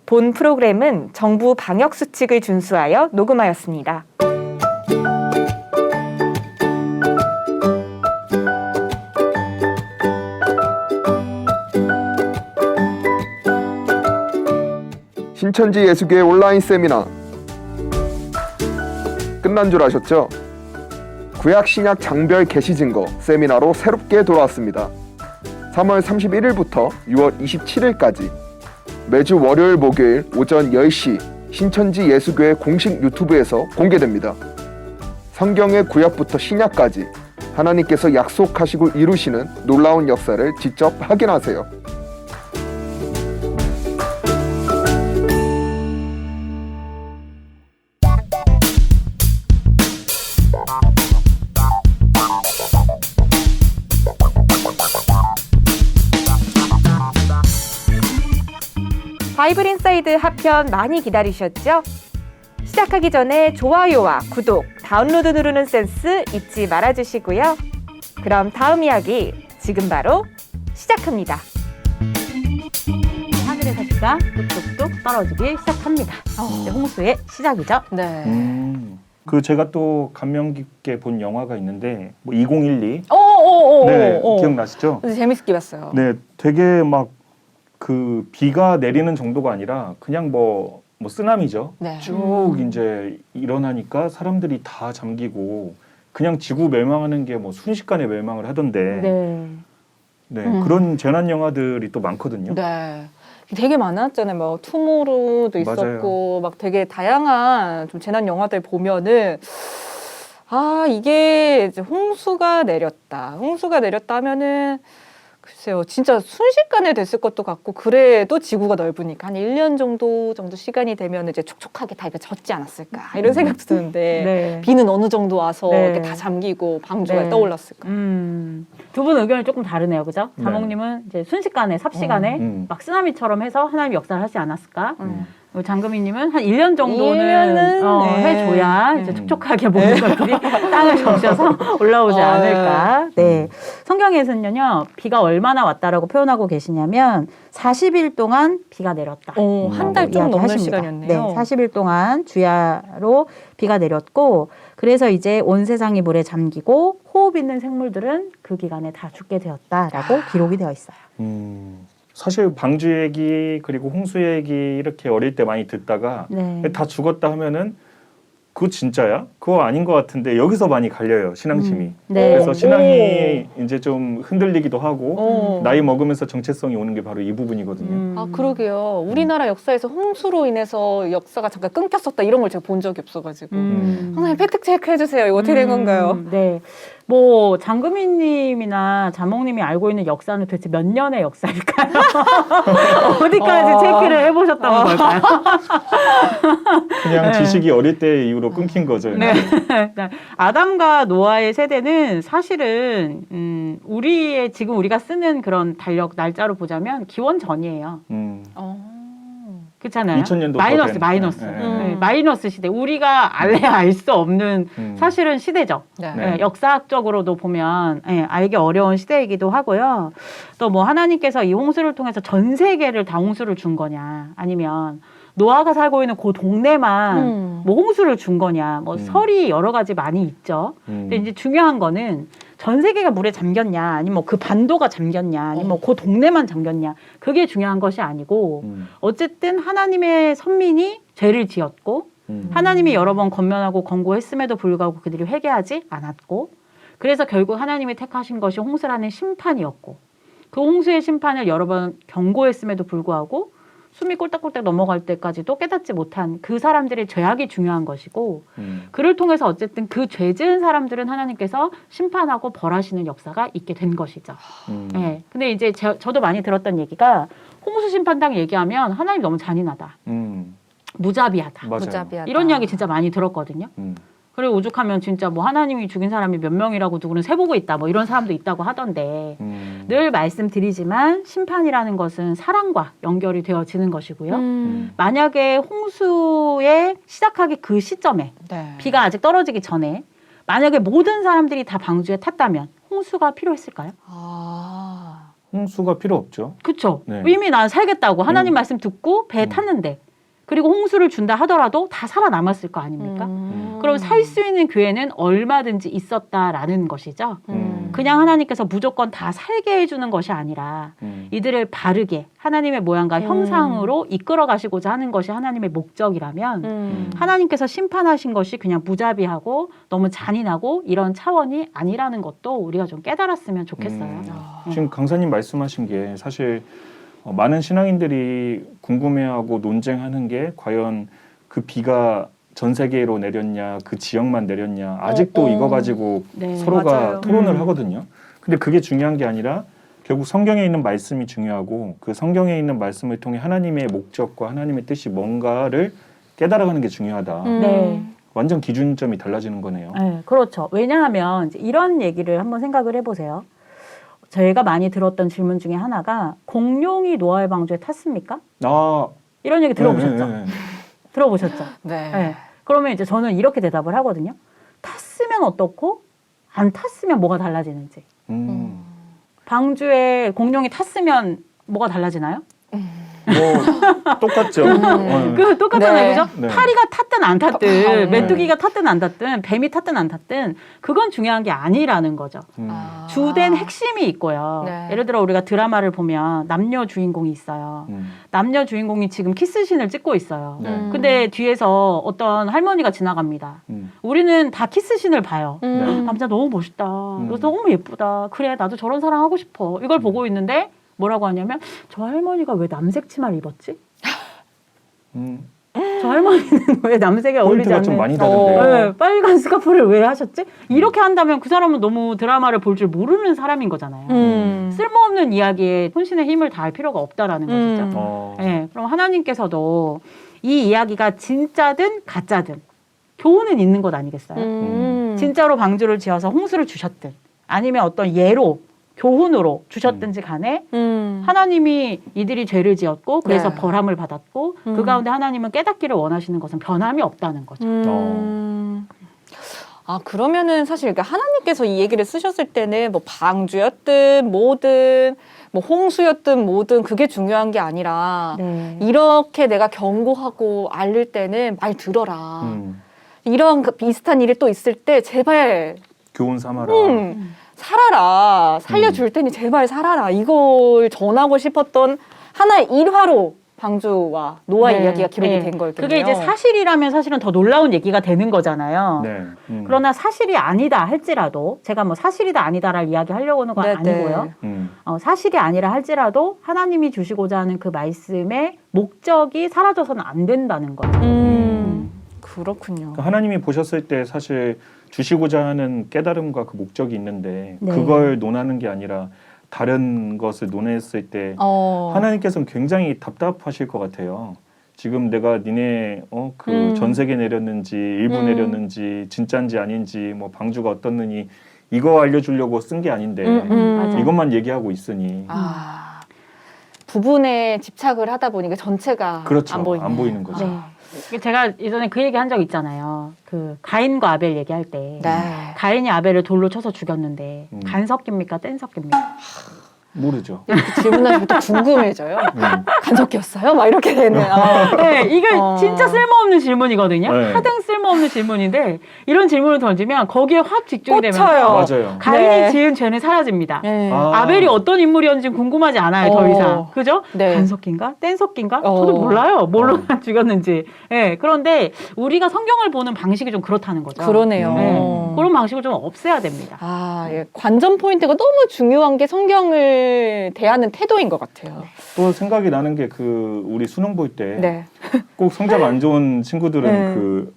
본 프로그램은 정부 방역수칙을 준수하여 녹음하였습니다. 신천지 예수교회 온라인 세미나 끝난 줄 아셨죠? 구약 신약 장별 계시 증거 세미나로 새롭게 돌아왔습니다. 3월 31일부터 6월 27일까지 매주 월요일 목요일 오전 10시 신천지 예수교회 공식 유튜브에서 공개됩니다. 성경의 구약부터 신약까지 하나님께서 약속하시고 이루시는 놀라운 역사를 직접 확인하세요. 바이블 인사이드 하편 많이 기다리셨죠? 시작하기 전에 좋아요와 구독, 다운로드 누르는 센스 잊지 말아주시고요. 그럼 다음 이야기 지금 바로 시작합니다. 하늘에서 비가 뚝뚝뚝 떨어지기 시작합니다. 이제 홍수의 시작이죠. 네. 그 제가 또 감명 깊게 본 영화가 있는데 뭐 2012. 네, 기억나시죠? 재밌게 봤어요. 네, 되게 막 그 비가 내리는 정도가 아니라 그냥 뭐 쓰나미죠. 네. 쭉 이제 일어나니까 사람들이 다 잠기고 그냥 지구 멸망하는 게 뭐 순식간에 멸망을 하던데. 네. 그런 재난 영화들이 또 많거든요. 네. 되게 많았잖아요. 뭐 투모로우도 있었고 막 되게 다양한 좀 재난 영화들 보면은 이게 이제 홍수가 내렸다 하면은 글쎄요, 진짜 순식간에 됐을 것도 같고, 그래도 지구가 넓으니까 한 1년 정도 시간이 되면 이제 촉촉하게 다 이거 젖지 않았을까 이런 생각도 드는데 네. 비는 어느 정도 와서 네. 이렇게 다 잠기고 방주가 네. 떠올랐을까. 두 분 의견이 조금 다르네요, 그죠? 네. 자몽님은 이제 순식간에 삽시간에 막 쓰나미처럼 해서 하나님이 역사를 하지 않았을까? 그리고 장금희님은 한 1년 정도는 1년은 네. 해줘야 이제 촉촉하게 모든 것들이 땅을 적셔서 올라오지 않을까. 네. 성경에서는요, 비가 얼마나 왔다라고 표현하고 계시냐면 40일 동안 비가 내렸다. 한 달 좀 넘는 시간이었네요. 네, 40일 동안 주야로 비가 내렸고, 그래서 이제 온 세상이 물에 잠기고 호흡 있는 생물들은 그 기간에 다 죽게 되었다라고 기록이 되어 있어요. 사실 방주 얘기 그리고 홍수 얘기 이렇게 어릴 때 많이 듣다가 네. 다 죽었다 하면은 그거 진짜야? 그거 아닌 것 같은데 여기서 많이 갈려요, 신앙심이. 네. 그래서 신앙이 이제 좀 흔들리기도 하고 나이 먹으면서 정체성이 오는 게 바로 이 부분이거든요. 그러게요. 우리나라 역사에서 홍수로 인해서 역사가 잠깐 끊겼었다 이런 걸 제가 본 적이 없어가지고 하나님 팩트 체크 해주세요. 이거 어떻게 된 건가요? 네. 뭐 장금희님이나 자몽님이 알고 있는 역사는 도대체 몇 년의 역사일까요? 어디까지 체크를 해보셨던 걸까요? 그냥 지식이 어릴 때 이후로 끊긴 거죠. 네. 아담과 노아의 세대는 사실은 지금 우리가 쓰는 그런 달력 날짜로 보자면 기원 전이에요. 그렇잖아요. 2000년도 마이너스. 네, 마이너스 시대. 우리가 알래야 알 수 없는 사실은 시대죠. 네. 네, 역사학적으로도 보면 알기 어려운 시대이기도 하고요. 또 뭐 하나님께서 이 홍수를 통해서 전 세계를 다 홍수를 준 거냐, 아니면 노아가 살고 있는 그 동네만 뭐 홍수를 준 거냐, 뭐 설이 여러 가지 많이 있죠. 근데 이제 중요한 거는 전 세계가 물에 잠겼냐, 아니면 뭐 그 반도가 잠겼냐, 아니면 뭐 그 동네만 잠겼냐, 그게 중요한 것이 아니고 어쨌든 하나님의 선민이 죄를 지었고 하나님이 여러 번 권면하고 권고했음에도 불구하고 그들이 회개하지 않았고, 그래서 결국 하나님이 택하신 것이 홍수라는 심판이었고, 그 홍수의 심판을 여러 번 경고했음에도 불구하고 숨이 꼴딱꼴딱 넘어갈 때까지도 깨닫지 못한 그 사람들의 죄악이 중요한 것이고, 그를 통해서 어쨌든 그 죄 지은 사람들은 하나님께서 심판하고 벌하시는 역사가 있게 된 것이죠. 네. 근데 이제 저도 많이 들었던 얘기가, 홍수 심판당 얘기하면 하나님 너무 잔인하다, 무자비하다, 맞아요. 무자비하다. 이런 이야기 진짜 많이 들었거든요. 그리고 오죽하면 진짜 뭐 하나님이 죽인 사람이 몇 명이라고 누구는 세보고 있다, 뭐 이런 사람도 있다고 하던데, 늘 말씀드리지만 심판이라는 것은 사랑과 연결이 되어지는 것이고요. 만약에 홍수의 시작하기 그 시점에 네. 비가 아직 떨어지기 전에 만약에 모든 사람들이 다 방주에 탔다면 홍수가 필요했을까요? 홍수가 필요 없죠. 그쵸? 네. 이미 난 살겠다고 하나님 말씀 듣고 배에 음. 탔는데 그리고 홍수를 준다 하더라도 다 살아남았을 거 아닙니까? 그럼 살 수 있는 기회는 얼마든지 있었다라는 것이죠. 그냥 하나님께서 무조건 다 살게 해주는 것이 아니라 이들을 바르게 하나님의 모양과 형상으로 이끌어 가시고자 하는 것이 하나님의 목적이라면 하나님께서 심판하신 것이 그냥 무자비하고 너무 잔인하고 이런 차원이 아니라는 것도 우리가 좀 깨달았으면 좋겠어요. 지금 강사님 말씀하신 게 사실 많은 신앙인들이 궁금해하고 논쟁하는 게 과연 그 비가 전 세계로 내렸냐, 그 지역만 내렸냐, 아직도 이거 가지고 네, 서로가 맞아요. 토론을 하거든요. 근데 그게 중요한 게 아니라 결국 성경에 있는 말씀이 중요하고 그 성경에 있는 말씀을 통해 하나님의 목적과 하나님의 뜻이 뭔가를 깨달아가는 게 중요하다. 네. 완전 기준점이 달라지는 거네요. 네, 그렇죠. 왜냐하면 이제 이런 얘기를 한번 생각을 해보세요. 저희가 많이 들었던 질문 중에 하나가 공룡이 노아의 방주에 탔습니까? 아, 이런 얘기 들어보셨죠? 네. 들어보셨죠? 네. 네. 그러면 이제 저는 이렇게 대답을 하거든요. 탔으면 어떻고 안 탔으면 뭐가 달라지는지. 방주에 공룡이 탔으면 뭐가 달라지나요? 뭐 똑같죠. 그 똑같잖아요, 네. 그죠? 네. 파리가 탔든 안 탔든, 네. 메뚜기가 탔든 안 탔든, 뱀이 탔든 안 탔든, 그건 중요한 게 아니라는 거죠. 주된 핵심이 있고요. 네. 예를 들어 우리가 드라마를 보면 남녀 주인공이 있어요. 남녀 주인공이 지금 키스신을 찍고 있어요. 네. 근데 뒤에서 어떤 할머니가 지나갑니다. 우리는 다 키스신을 봐요. 남자 너무 멋있다. 너무 예쁘다. 그래, 나도 저런 사랑 하고 싶어. 이걸 보고 있는데 뭐라고 하냐면 저 할머니가 왜 남색 치마를 입었지? 저 할머니는 왜 남색에 어울리지 포인트가 않는 좀 많이 다른데요. 네, 빨간 스카프를 왜 하셨지? 이렇게 한다면 그 사람은 너무 드라마를 볼 줄 모르는 사람인 거잖아요. 쓸모없는 이야기에 혼신의 힘을 다할 필요가 없다라는 것이죠. 네, 그럼 하나님께서도 이 이야기가 진짜든 가짜든 교훈은 있는 것 아니겠어요? 진짜로 방주를 지어서 홍수를 주셨든 아니면 어떤 예로 교훈으로 주셨든지 간에 하나님이 이들이 죄를 지었고 그래서 네. 벌함을 받았고 그 가운데 하나님은 깨닫기를 원하시는 것은 변함이 없다는 거죠. 아, 그러면은 사실 그러니까 하나님께서 이 얘기를 쓰셨을 때는 뭐 방주였든 뭐든 뭐 홍수였든 뭐든 그게 중요한 게 아니라 네. 이렇게 내가 경고하고 알릴 때는 말 들어라. 이런 그 비슷한 일이 또 있을 때 제발 교훈 삼아라. 살아라. 살려줄 테니 제발 살아라. 이걸 전하고 싶었던 하나의 일화로 방주와 노아 네. 이야기가 기록이 네. 된 거였겠네요. 그게 이제 사실이라면 사실은 더 놀라운 얘기가 되는 거잖아요. 네. 그러나 사실이 아니다 할지라도 제가 뭐 사실이다 아니다를 이야기하려고 하는 건 네, 아니고요. 사실이 아니라 할지라도 하나님이 주시고자 하는 그 말씀의 목적이 사라져서는 안 된다는 거죠. 그렇군요. 그러니까 하나님이 보셨을 때 사실 주시고자 하는 깨달음과 그 목적이 있는데 네. 그걸 논하는 게 아니라 다른 것을 논했을 때 하나님께서는 굉장히 답답하실 것 같아요. 지금 내가 니네 그 전세계 내렸는지 일부 내렸는지 진짜인지 아닌지 뭐 방주가 어떻느니 이거 알려주려고 쓴 게 아닌데 맞아요. 이것만 얘기하고 있으니 부분에 집착을 하다 보니까 전체가 그렇죠. 안 보이는. 안 보이는 거죠. 네. 제가 예전에 그 얘기 한 적 있잖아요. 그 가인과 아벨 얘기할 때 네. 가인이 아벨을 돌로 쳐서 죽였는데 간 섞입니까? 뗀 섞입니까? 모르죠. 그 질문하면 또 궁금해져요. 간섭기였어요? 막 이렇게 되는. 네, 이게 진짜 쓸모없는 질문이거든요. 네. 하등 쓸모없는 질문인데 이런 질문을 던지면 거기에 확 집중이 되면서 꽂혀요. 맞아요. 가인이 네. 지은 죄는 사라집니다. 네. 아벨이 어떤 인물이었는지 궁금하지 않아요, 더 이상. 그죠? 네. 간섭기인가? 뗀석기인가? 저도 몰라요. 뭘로 죽였는지. 네, 그런데 우리가 성경을 보는 방식이 좀 그렇다는 거죠. 그러네요. 네, 그런 방식을 좀 없애야 됩니다. 예. 관전 포인트가 너무 중요한 게 성경을 대하는 태도인 것 같아요. 또 생각이 나는 게 그 우리 수능 볼 때 꼭 네. 성적 안 좋은 친구들은 네. 그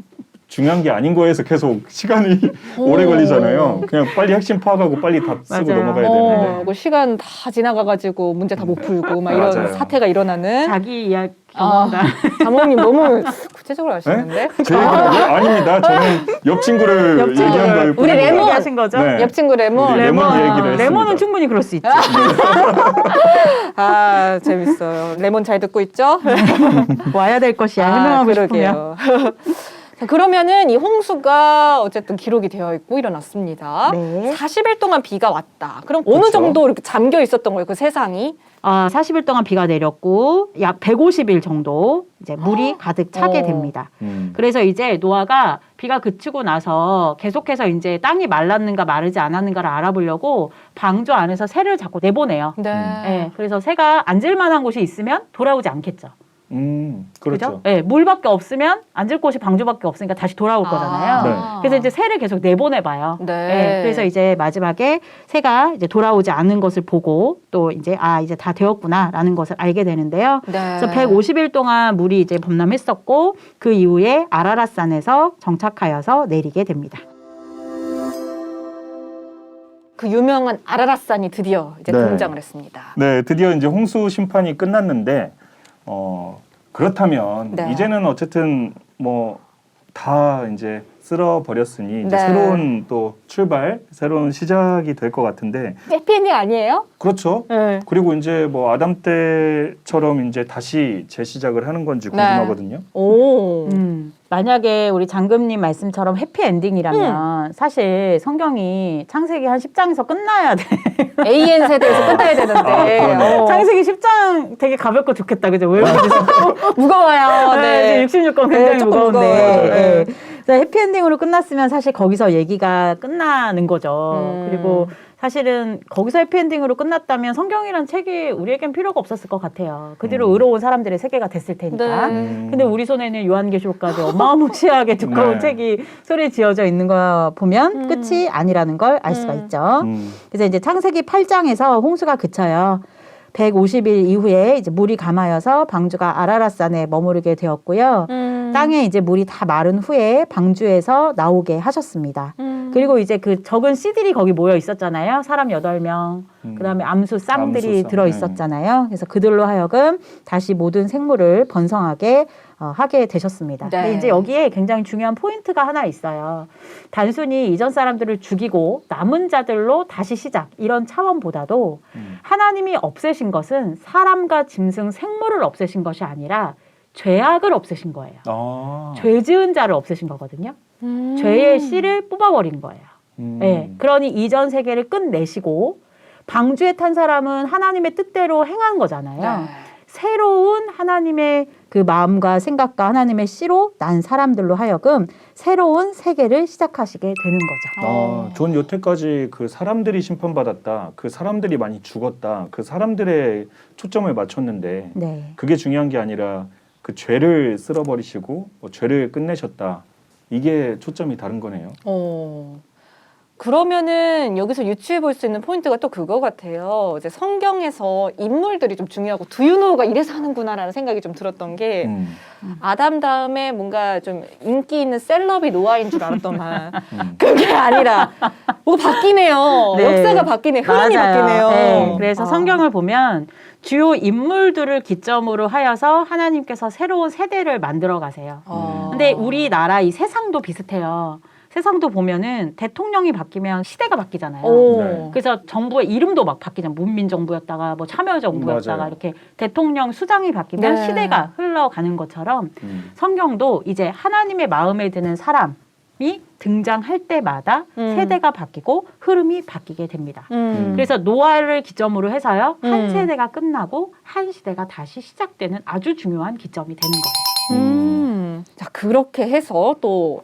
중요한 게 아닌 거에서 계속 시간이 오래 걸리잖아요. 그냥 빨리 핵심 파악하고 빨리 답 쓰고 맞아요. 넘어가야 되는데. 그 시간 다 지나가가지고 문제 다 못 풀고 막 이런 맞아요. 사태가 일어나는. 자기 이야기 경험담. 자몽님 너무 구체적으로 아시는데? 제 얘기요? 아닙니다. 저는 옆 친구를 얘기한 걸 우리 레몬 얘기하신 거죠? 네. 옆 친구 레몬. 우리 레몬 얘기를 했습니다. 레몬은 충분히 그럴 수 있죠. 재밌어요. 레몬 잘 듣고 있죠? 와야 될 것이야. 해명하고 싶으면. 그러게요. 자, 그러면은 이 홍수가 어쨌든 기록이 되어 있고 일어났습니다. 네. 40일 동안 비가 왔다. 그럼 어느 그렇죠. 정도 이렇게 잠겨 있었던 거예요, 그 세상이? 40일 동안 비가 내렸고 약 150일 정도 이제 물이 가득 차게 됩니다. 그래서 이제 노아가 비가 그치고 나서 계속해서 이제 땅이 말랐는가 마르지 않았는가를 알아보려고 방주 안에서 새를 자꾸 내보내요. 네. 네, 그래서 새가 앉을 만한 곳이 있으면 돌아오지 않겠죠. 그렇죠. 네, 물밖에 없으면 앉을 곳이 방주밖에 없으니까 다시 돌아올 거잖아요. 네. 그래서 이제 새를 계속 내보내봐요. 네. 그래서 이제 마지막에 새가 이제 돌아오지 않는 것을 보고 또 이제 이제 다 되었구나라는 것을 알게 되는데요. 네. 그래서 150일 동안 물이 이제 범람했었고 그 이후에 아라랏산에서 정착하여서 내리게 됩니다. 그 유명한 아라랏산이 드디어 이제 네. 등장을 했습니다. 네, 드디어 이제 홍수 심판이 끝났는데 그렇다면 네. 이제는 어쨌든 뭐 다 이제 쓸어 버렸으니 이제 네. 새로운 또 출발, 새로운 시작이 될 것 같은데 해피엔딩 아니에요? 그렇죠. 네. 그리고 이제 뭐 아담 때처럼 이제 다시 재시작을 하는 건지 네. 궁금하거든요. 오. 만약에 우리 장금님 말씀처럼 해피엔딩이라면 사실 성경이 창세기 한 10장에서 끝나야 돼. AN 세대에서 끝나야 되는데 그러네. 창세기 10장 되게 가볍고 좋겠다. 그죠? 왜 그러세요? 무거워요. 네. 66권 네, 굉장히 조금 무거운데. 무거워요. 네. 그래서 해피엔딩으로 끝났으면 사실 거기서 얘기가 끝나는 거죠. 그리고 사실은 거기서 해피엔딩으로 끝났다면 성경이란 책이 우리에겐 필요가 없었을 것 같아요. 그 뒤로 의로운 사람들의 세계가 됐을 테니까. 네. 근데 우리 손에는 요한계시록까지 어마무시하게 두꺼운 네. 책이 소리 지어져 있는 거 보면 끝이 아니라는 걸 알 수가 있죠. 그래서 이제 창세기 8장에서 홍수가 그쳐요. 150일 이후에 이제 물이 감하여서 방주가 아라랏산에 머무르게 되었고요. 땅에 이제 물이 다 마른 후에 방주에서 나오게 하셨습니다. 그리고 이제 그 적은 씨들이 거기 모여 있었잖아요. 사람 8명, 그다음에 암수 쌍들이 암수쌍. 들어 있었잖아요. 그래서 그들로 하여금 다시 모든 생물을 번성하게 하게 되셨습니다. 네. 근데 이제 여기에 굉장히 중요한 포인트가 하나 있어요. 단순히 이전 사람들을 죽이고 남은 자들로 다시 시작 이런 차원보다도 하나님이 없애신 것은 사람과 짐승 생물을 없애신 것이 아니라 죄악을 없애신 거예요. 죄 지은 자를 없애신 거거든요. 죄의 씨를 뽑아버린 거예요. 네, 그러니 이전 세계를 끝내시고 방주에 탄 사람은 하나님의 뜻대로 행한 거잖아요. 네. 새로운 하나님의 그 마음과 생각과 하나님의 씨로 난 사람들로 하여금 새로운 세계를 시작하시게 되는 거죠. 전 여태까지 그 사람들이 심판받았다, 그 사람들이 많이 죽었다, 그 사람들의 초점을 맞췄는데 네. 그게 중요한 게 아니라 그 죄를 쓸어버리시고 죄를 끝내셨다. 이게 초점이 다른 거네요. 그러면은 여기서 유추해 볼 수 있는 포인트가 또 그거 같아요. 이제 성경에서 인물들이 좀 중요하고 두유노가 이래서 하는구나라는 생각이 좀 들었던 게 아담 다음에 뭔가 좀 인기 있는 셀럽이 노아인 줄 알았더만 그게 아니라 뭐가 바뀌네요. 네. 역사가 바뀌네. 흐름이 맞아요. 바뀌네요. 네, 그래서 성경을 보면 주요 인물들을 기점으로 하여서 하나님께서 새로운 세대를 만들어 가세요. 근데 우리나라 이 세상도 비슷해요. 세상도 보면은 대통령이 바뀌면 시대가 바뀌잖아요. 네. 그래서 정부의 이름도 막 바뀌잖아요. 문민정부였다가 뭐 참여정부였다가 맞아요. 이렇게 대통령 수장이 바뀌면 네. 시대가 흘러가는 것처럼 성경도 이제 하나님의 마음에 드는 사람이 등장할 때마다 세대가 바뀌고 흐름이 바뀌게 됩니다. 그래서 노아를 기점으로 해서요. 한 세대가 끝나고 한 시대가 다시 시작되는 아주 중요한 기점이 되는 거예요. 자, 그렇게 해서 또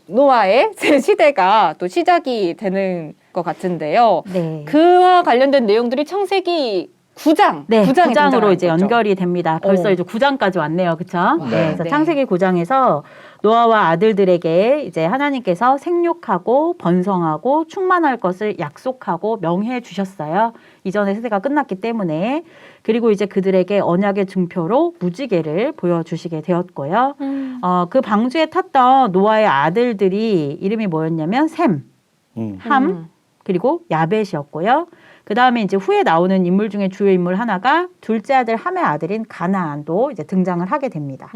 노아의 새 시대가 또 시작이 되는 것 같은데요. 네. 그와 관련된 내용들이 창세기 9장, 네, 9장에 9장으로 이제 등장하는 거죠. 연결이 됩니다. 벌써 오. 이제 9장까지 왔네요. 그쵸? 네. 그래서 네. 창세기 9장에서 노아와 아들들에게 이제 하나님께서 생육하고 번성하고 충만할 것을 약속하고 명해 주셨어요. 이전의 세대가 끝났기 때문에. 그리고 이제 그들에게 언약의 증표로 무지개를 보여주시게 되었고요. 그 방주에 탔던 노아의 아들들이 이름이 뭐였냐면 셈, 함, 그리고 야벳이었고요. 그 다음에 이제 후에 나오는 인물 중에 주요 인물 하나가 둘째 아들 함의 아들인 가나안도 이제 등장을 하게 됩니다.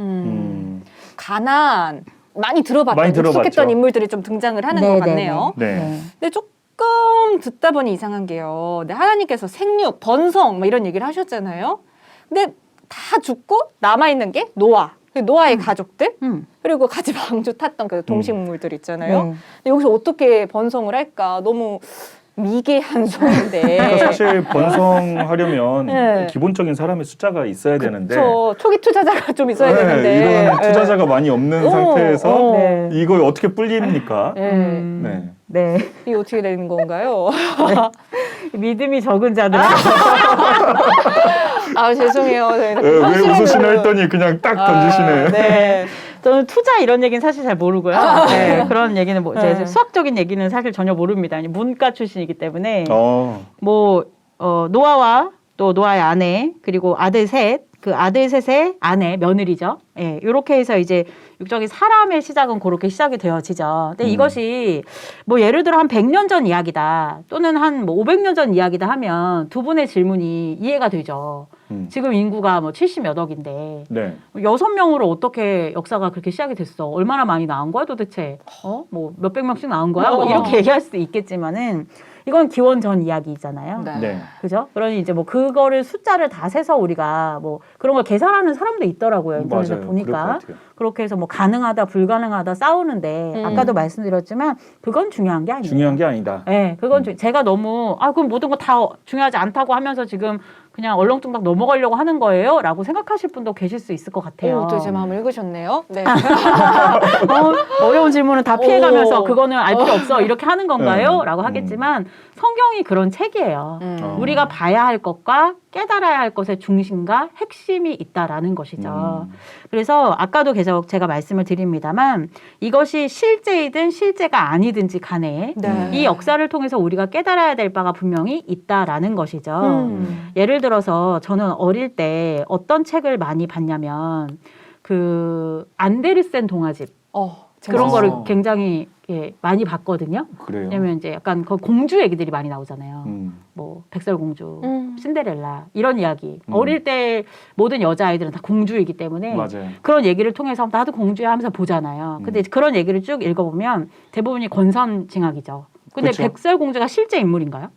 가나안 많이 들어봤던 많이 들어봤죠. 익숙했던 인물들이 좀 등장을 하는 것 같네요. 네. 근데 조금 듣다 보니 이상한 게요. 네, 하나님께서 생육, 번성 뭐 이런 얘기를 하셨잖아요. 근데 다 죽고 남아 있는 게 노아. 노아의 가족들 음. 그리고 같이 방주 탔던 그 동식물들 있잖아요. 네. 근데 여기서 어떻게 번성을 할까 너무 미개한 소인데. 사실 번성하려면 네. 기본적인 사람의 숫자가 있어야 되는데 저 초기 투자자가 좀 있어야 네, 되는데. 이런 투자자가 많이 없는 상태에서 네. 이걸 어떻게 불립니까? 네. 네. 네. 이게 어떻게 되는 건가요? 믿음이 적은 자들. 아 죄송해요. 왜 웃으시나 했더니 그냥 딱 던지시네. 네. 저는 투자 이런 얘기는 사실 잘 모르고요. 네, 그런 얘기는 뭐 이제 네. 수학적인 얘기는 사실 전혀 모릅니다. 문과 출신이기 때문에 어. 노아와 또 노아의 아내 그리고 아들 셋, 그 아들 셋의 아내 며느리죠. 예, 이렇게 해서 이제 육적인 사람의 시작은 그렇게 시작이 되어지죠. 근데 이것이 뭐 예를 들어 한 100년 전 이야기다 또는 한 뭐 500년 전 이야기다 하면 두 분의 질문이 이해가 되죠. 지금 인구가 뭐 70몇 억인데 네. 6명으로 어떻게 역사가 그렇게 시작이 됐어? 얼마나 많이 나온 거야 도대체? 뭐 몇백 명씩 나온 거야? 뭐 이렇게 얘기할 수도 있겠지만은 이건 기원 전 이야기잖아요. 네. 네. 그죠? 그러니 이제 뭐 그거를 숫자를 다 세서 우리가 뭐 그런 걸 계산하는 사람도 있더라고요. 인터넷에 맞아요. 보니까. 그럴 것 같아요. 그렇게 해서 뭐 가능하다 불가능하다 싸우는데 아까도 말씀드렸지만 그건 중요한 게 아니에요. 중요한 게 아니다. 네, 그건 제가 너무 그럼 모든 거 다 중요하지 않다고 하면서 지금 그냥 얼렁뚱땅 넘어가려고 하는 거예요?라고 생각하실 분도 계실 수 있을 것 같아요. 또 제 마음을 읽으셨네요. 네. 어려운 질문은 다 피해가면서 오. 그거는 알 필요 없어 이렇게 하는 건가요? 네. 라고 하겠지만 성경이 그런 책이에요. 어. 우리가 봐야 할 것과 깨달아야 할 것의 중심과 핵심이 있다라는 것이죠. 그래서 아까도 계속 제가 말씀을 드립니다만 이것이 실제이든 실제가 아니든지 간에 네. 이 역사를 통해서 우리가 깨달아야 될 바가 분명히 있다라는 것이죠. 예를 들어서 저는 어릴 때 어떤 책을 많이 봤냐면 그 안데르센 동화집 그런 재밌었어요. 거를 굉장히 많이 봤거든요. 그래요. 왜냐면 이제 약간 그 공주 얘기들이 많이 나오잖아요. 음. 뭐 백설공주, 신데렐라 이런 이야기. 어릴 때 모든 여자아이들은 다 공주이기 때문에 맞아요. 그런 얘기를 통해서 나도 공주야 하면서 보잖아요. 근데 그런 얘기를 쭉 읽어보면 대부분이 권선징악이죠. 근데 그쵸. 백설공주가 실제 인물인가요?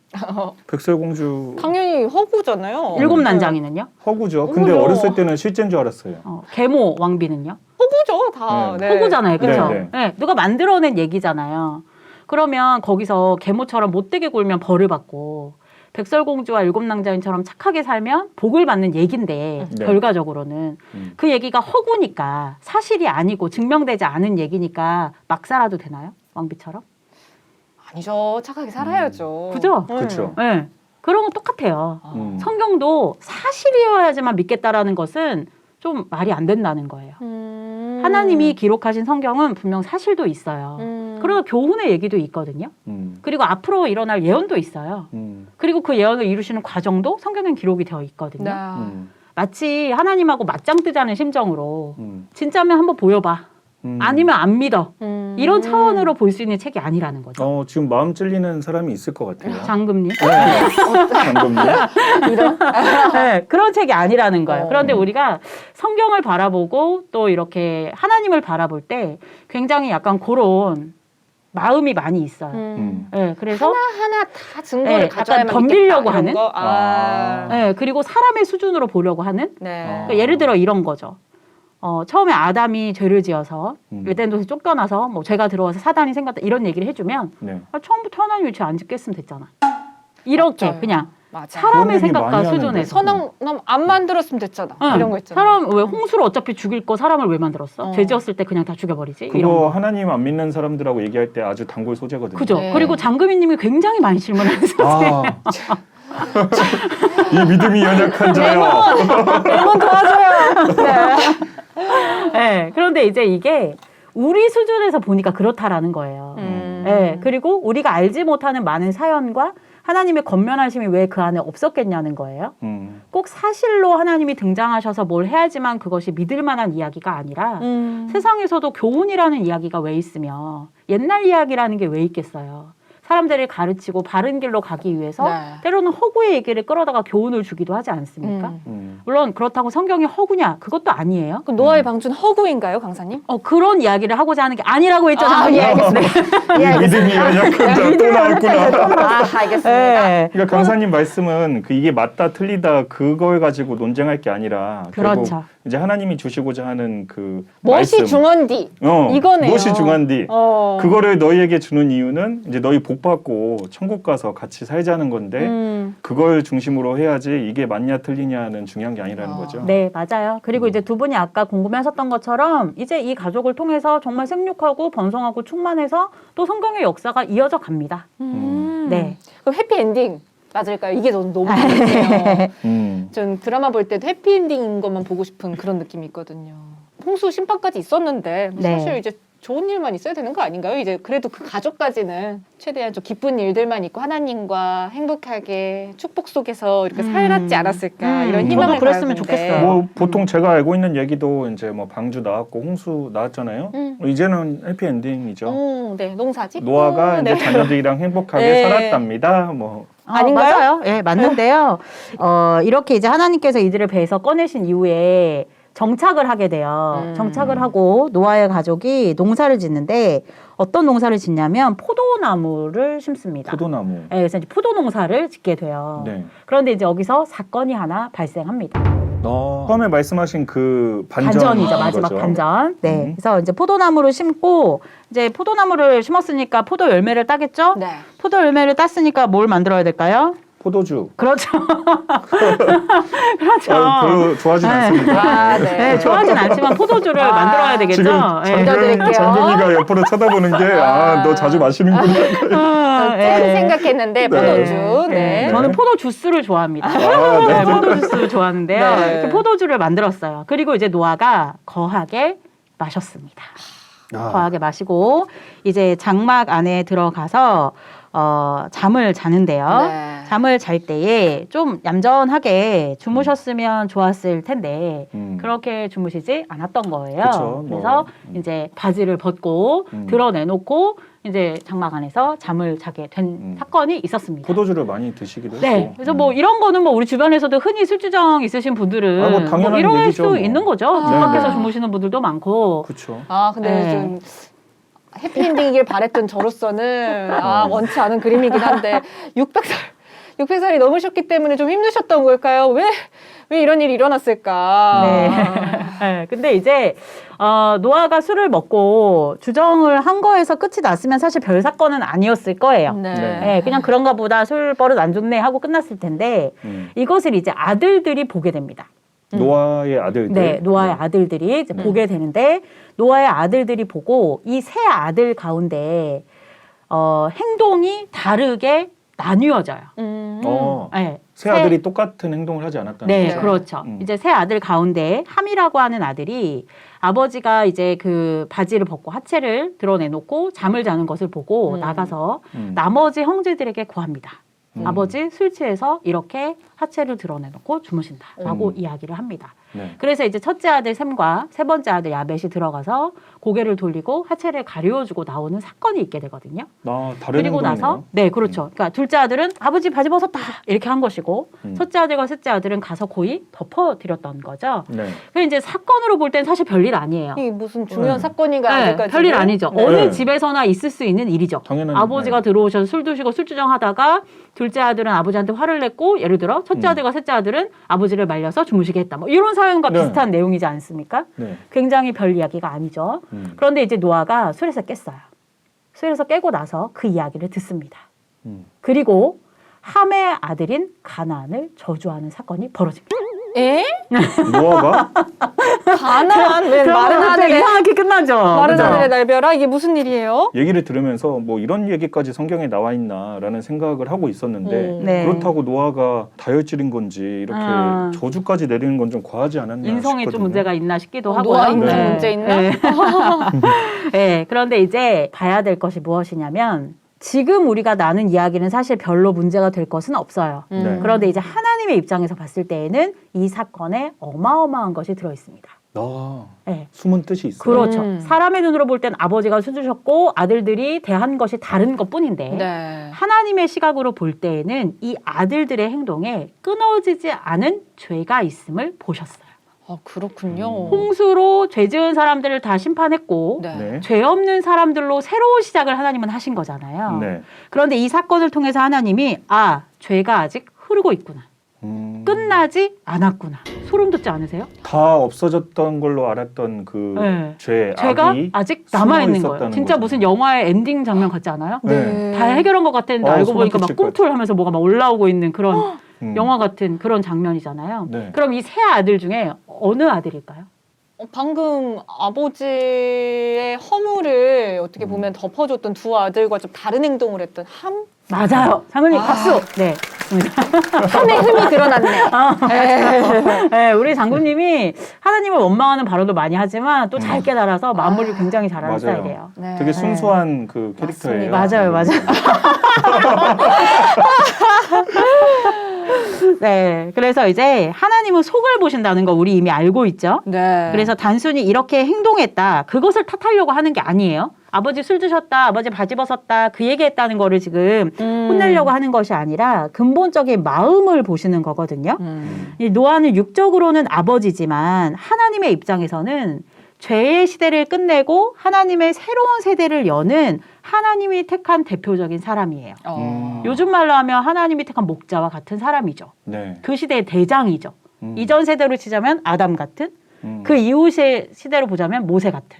백설공주 당연히 허구잖아요. 일곱 난장이는요? 허구죠. 근데 허구죠. 어렸을 때는 실제인 줄 알았어요. 계모 왕비는요? 허구죠, 다. 네. 네. 허구잖아요. 그렇죠? 네, 네, 누가 만들어낸 얘기잖아요. 그러면 거기서 계모처럼 못되게 굴면 벌을 받고 백설공주와 일곱낭자인처럼 착하게 살면 복을 받는 얘긴데 네. 결과적으로는 그 얘기가 허구니까 사실이 아니고 증명되지 않은 얘기니까 막 살아도 되나요? 왕비처럼? 아니죠. 착하게 살아야죠. 그죠? 그렇죠. 네. 그런 건 똑같아요. 음. 성경도 사실이어야지만 믿겠다라는 것은 좀 말이 안 된다는 거예요. 하나님이 기록하신 성경은 분명 사실도 있어요. 그러나 교훈의 얘기도 있거든요. 그리고 앞으로 일어날 예언도 있어요. 그리고 그 예언을 이루시는 과정도 성경엔 기록이 되어 있거든요. 마치 하나님하고 맞짱 뜨자는 심정으로 진짜면 한번 보여봐. 아니면 안 믿어. 이런 차원으로 볼 수 있는 책이 아니라는 거죠. 지금 마음 찔리는 사람이 있을 것 같아요. 장금님. 장금님. 네, 그런 책이 아니라는 거예요. 그런데 우리가 성경을 바라보고 또 이렇게 하나님을 바라볼 때 굉장히 약간 그런 마음이 많이 있어요. 네, 그래서 하나 다 증거를 네, 가져야만 약간 덤비려고 믿겠다, 이런 하는? 거? 네, 그리고 사람의 수준으로 보려고 하는 네. 그러니까 예를 들어 이런 거죠. 처음에 아담이 죄를 지어서 에덴도에서 쫓겨나서 뭐 죄가 들어와서 사단이 생겼다 이런 얘기를 해주면 네. 처음부터 하나님이 죄 안 짓겠으면 됐잖아. 이렇게 맞아요. 그냥 맞아. 사람의 그런 얘기 생각과 많이 하는데. 수준에서 선왕 안 만들었으면 됐잖아. 응. 이런 거 있잖아. 사람 왜 홍수를 어차피 죽일 거 사람을 왜 만들었어? 죄 지었을 때 그냥 다 죽여버리지. 이런 그거 거. 하나님 안 믿는 사람들하고 얘기할 때 아주 단골 소재거든요. 그죠. 네. 그리고 장금희님이 굉장히 많이 질문하셨어요. 이 믿음이 연약한 자요. 한번 도와줘요. 네. 그런데 이제 이게 우리 수준에서 보니까 그렇다라는 거예요. 네. 그리고 우리가 알지 못하는 많은 사연과 하나님의 권면하심이 왜 그 안에 없었겠냐는 거예요. 꼭 사실로 하나님이 등장하셔서 뭘 해야지만 그것이 믿을 만한 이야기가 아니라 세상에서도 교훈이라는 이야기가 왜 있으며 옛날 이야기라는 게 왜 있겠어요. 사람들을 가르치고 바른 길로 가기 위해서 네. 때로는 허구의 얘기를 끌어다가 교훈을 주기도 하지 않습니까? 음. 물론 그렇다고 성경이 허구냐? 그것도 아니에요. 그럼 노아의 방주는 허구인가요, 강사님? 그런 이야기를 하고자 하는 게 아니라고 했잖아요. 예, 알겠습니다. 믿음이 연약한 또 나왔구나. 알겠습니다. 네. 그러니까 강사님 말씀은 이게 맞다 틀리다 그걸 가지고 논쟁할 게 아니라 결국 그렇죠. 이제 하나님이 주시고자 하는 그 무엇이 말씀, 중헌디? 이거네요. 무엇이 중한디 어. 그거를 너희에게 주는 이유는 이제 너희 복 받고 천국 가서 같이 살자는 건데 그걸 중심으로 해야지 이게 맞냐 틀리냐는 중요한 게 아니라는 거죠. 네, 맞아요. 그리고 이제 두 분이 아까 궁금해하셨던 것처럼 이제 이 가족을 통해서 정말 생육하고 번성하고 충만해서 또 성경의 역사가 이어져 갑니다. 네. 그럼 해피엔딩 맞을까요? 이게 너무 궁금해요. 전 드라마 볼 때도 해피엔딩인 것만 보고 싶은 그런 느낌이 있거든요. 홍수 심판까지 있었는데 네. 사실 이제 좋은 일만 있어야 되는 거 아닌가요? 이제 그래도 그 가족까지는 최대한 좀 기쁜 일들만 있고 하나님과 행복하게 축복 속에서 이렇게 살았지 않았을까 이런 희망을 저도 그랬으면 가졌는데. 좋겠어요. 뭐 보통 제가 알고 있는 얘기도 이제 뭐 방주 나왔고 홍수 나왔잖아요. 이제는 해피 엔딩이죠. 네, 농사지. 노아가 네. 이제 자녀들이랑 행복하게 네. 살았답니다. 뭐 아닌가요? 맞아요. 예, 맞는데요. 이렇게 이제 하나님께서 이들을 배에서 꺼내신 이후에 정착을 하게 돼요. 정착을 하고 노아의 가족이 농사를 짓는데 어떤 농사를 짓냐면 포도나무를 심습니다. 포도나무. 예, 그래서 이제 포도 농사를 짓게 돼요. 네. 그런데 이제 여기서 사건이 하나 발생합니다. 처음에 말씀하신 그 반전이죠, 마지막 거죠. 반전. 네, 그래서 이제 포도나무를 심고 이제 포도나무를 심었으니까 포도 열매를 따겠죠. 네. 포도 열매를 땄으니까 뭘 만들어야 될까요? 포도주. 그렇죠. 그렇죠. 별로 좋아하진 네. 않습니다. 아, 네. 네, 좋아하진 않지만 포도주를 만들어야 되겠죠. 지금 네. 장균이가 옆으로 쳐다보는 게 너 자주 마시는구나. 네. 생각했는데 포도주. 네. 저는 포도 주스를 좋아합니다. 네. 포도 주스를 좋아하는데요. 네. 이렇게 포도주를 만들었어요. 그리고 이제 노아가 거하게 마셨습니다. 거하게 마시고 이제 장막 안에 들어가서 잠을 자는데요. 네. 잠을 잘 때에 좀 얌전하게 주무셨으면 좋았을 텐데 그렇게 주무시지 않았던 거예요. 그쵸, 그래서 이제 바지를 벗고 드러내놓고 이제 장막 안에서 잠을 자게 된 사건이 있었습니다. 포도주를 많이 드시기도 네, 했고. 그래서 뭐 이런 거는 뭐 우리 주변에서도 흔히 술주정 있으신 분들은 아, 뭐 당연한 일어날 얘기죠, 수 뭐. 있는 거죠. 집 네, 밖에서 네. 주무시는 분들도 많고. 그렇죠. 아, 근데 네. 좀 해피엔딩이길 바랬던 저로서는 원치 않은 그림이긴 한데 600살이 넘으셨기 때문에 좀 힘드셨던 걸까요? 왜 이런 일이 일어났을까? 네. 네. 근데 이제 노아가 술을 먹고 주정을 한 거에서 끝이 났으면 사실 별 사건은 아니었을 거예요. 네. 네, 그냥 그런가 보다 술 버릇 안 좋네 하고 끝났을 텐데 이것을 이제 아들들이 보게 됩니다. 노아의 아들들. 네, 노아의 아들들이 이제 보게 되는데 노아의 아들들이 보고 이 세 아들 가운데 행동이 다르게 나뉘어져요. 네, 새 아들이 똑같은 행동을 하지 않았다는 네, 거죠. 그렇죠. 이제 세 아들 가운데 함이라고 하는 아들이 아버지가 이제 그 바지를 벗고 하체를 드러내놓고 잠을 자는 것을 보고 나가서 나머지 형제들에게 구합니다. 아버지 술 취해서 이렇게 하체를 드러내놓고 주무신다라고 이야기를 합니다. 네. 그래서 이제 첫째 아들 셈과 세 번째 아들 야벳이 들어가서 고개를 돌리고 하체를 가려주고 나오는 사건이 있게 되거든요. 다른 그리고 나서 네, 그렇죠. 그러니까 둘째 아들은 아버지 바지 벗었다 이렇게 한 것이고 첫째 아들과 셋째 아들은 가서 고이 덮어드렸던 거죠. 네. 그래서 이제 사건으로 볼 땐 사실 별일 아니에요. 이게 무슨 중요한 사건인가 네, 아닐까? 별일 지금? 아니죠. 네. 어느 집에서나 있을 수 있는 일이죠. 당연한, 아버지가 네. 들어오셔서 술 드시고 술주정하다가 둘째 아들은 아버지한테 화를 냈고 예를 들어 첫째 아들과 셋째 아들은 아버지를 말려서 주무시게 했다. 뭐 이런 사연과 네. 비슷한 내용이지 않습니까? 네. 굉장히 별 이야기가 아니죠. 그런데 이제 노아가 술에서 깼어요. 술에서 깨고 나서 그 이야기를 듣습니다. 그리고 함의 아들인 가나안을 저주하는 사건이 벌어집니다. 에? 노아가 가나안 왜 그럼 마른 좀 하늘에 이상하게 끝나죠. 마른 그죠? 하늘에 날벼라 이게 무슨 일이에요? 얘기를 들으면서 뭐 이런 얘기까지 성경에 나와 있나라는 생각을 하고 있었는데 네. 그렇다고 노아가 다이어트인 건지 이렇게 저주까지 내리는 건 좀 과하지 않았나 인성에 싶거든요. 좀 문제가 있나 싶기도 하고요. 노아 인성 네. 문제 있나? 네. 네, 그런데 이제 봐야 될 것이 무엇이냐면 지금 우리가 나눈 이야기는 사실 별로 문제가 될 것은 없어요. 네. 그런데 이제 하나님의 입장에서 봤을 때에는 이 사건에 어마어마한 것이 들어 있습니다. 네. 숨은 뜻이 있어요. 그렇죠. 사람의 눈으로 볼 땐 아버지가 수주셨고 아들들이 대한 것이 다른 것뿐인데 네. 하나님의 시각으로 볼 때에는 이 아들들의 행동에 끊어지지 않은 죄가 있음을 보셨어요. 아, 그렇군요. 홍수로 죄 지은 사람들을 다 심판했고 네. 네. 죄 없는 사람들로 새로운 시작을 하나님은 하신 거잖아요. 네. 그런데 이 사건을 통해서 하나님이 죄가 아직 흐르고 있구나. 끝나지 않았구나. 소름 돋지 않으세요? 다 없어졌던 걸로 알았던 그 네. 죄가 죄가 아직 남아있는 거예요. 있었다는 진짜 거죠. 무슨 영화의 엔딩 장면 같지 않아요? 네. 다 해결한 것 같았는데 알고 소름 보니까 막 끼칠 것 꿈틀하면서 뭐가 막 올라오고 있는 그런 음. 영화 같은 그런 장면이잖아요. 네. 그럼 이 세 아들 중에 어느 아들일까요? 방금 아버지의 허물을 어떻게 보면 덮어줬던 두 아들과 좀 다른 행동을 했던 함? 맞아요. 장군님 박수. 네. 함의 힘이 드러났네요. 네, 우리 장군님이 하나님을 원망하는 발언도 많이 하지만 또 잘 깨달아서 마무리를 굉장히 잘하는 맞아요. 스타일이에요. 네. 되게 순수한 그 캐릭터예요. 맞아요, 맞아요. 네, 그래서 이제 하나님은 속을 보신다는 거 우리 이미 알고 있죠. 네. 그래서 단순히 이렇게 행동했다, 그것을 탓하려고 하는 게 아니에요. 아버지 술 드셨다, 아버지 바지 벗었다, 그 얘기했다는 거를 지금 혼내려고 하는 것이 아니라 근본적인 마음을 보시는 거거든요. 이 노아는 육적으로는 아버지지만 하나님의 입장에서는 죄의 시대를 끝내고 하나님의 새로운 세대를 여는 하나님이 택한 대표적인 사람이에요. 요즘 말로 하면 하나님이 택한 목자와 같은 사람이죠. 네. 그 시대의 대장이죠. 이전 세대로 치자면 아담 같은, 그 이후의 시대로 보자면 모세 같은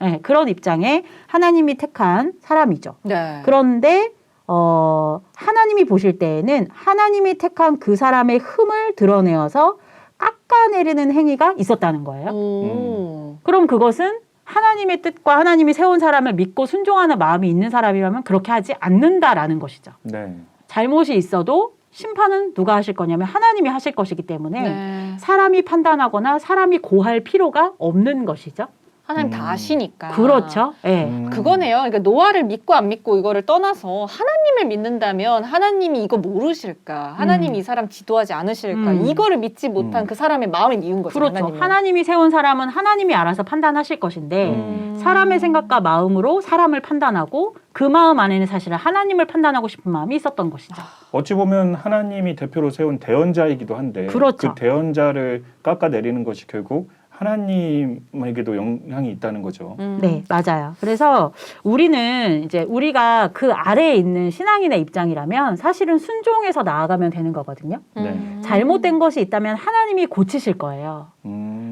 네, 그런 입장에 하나님이 택한 사람이죠. 네. 그런데 하나님이 보실 때에는 하나님이 택한 그 사람의 흠을 드러내어서 깎아내리는 행위가 있었다는 거예요. 그럼 그것은 하나님의 뜻과 하나님이 세운 사람을 믿고 순종하는 마음이 있는 사람이라면 그렇게 하지 않는다라는 것이죠. 네. 잘못이 있어도 심판은 누가 하실 거냐면 하나님이 하실 것이기 때문에 네. 사람이 판단하거나 사람이 고할 필요가 없는 것이죠. 하나님 다 아시니까. 그렇죠. 예. 그거네요. 그러니까 노아를 믿고 안 믿고 이거를 떠나서 하나님을 믿는다면 하나님이 이거 모르실까? 하나님이 이 사람 지도하지 않으실까? 이거를 믿지 못한 그 사람의 마음이 미운 거죠. 그렇죠. 하나님은. 하나님이 세운 사람은 하나님이 알아서 판단하실 것인데 사람의 생각과 마음으로 사람을 판단하고 그 마음 안에는 사실은 하나님을 판단하고 싶은 마음이 있었던 것이죠. 어찌 보면 하나님이 대표로 세운 대언자이기도 한데 그렇죠. 그 대언자를 깎아내리는 것이 결국 하나님에게도 영향이 있다는 거죠. 네, 맞아요. 그래서 우리는 이제 우리가 그 아래에 있는 신앙인의 입장이라면 사실은 순종해서 나아가면 되는 거거든요. 네. 잘못된 것이 있다면 하나님이 고치실 거예요.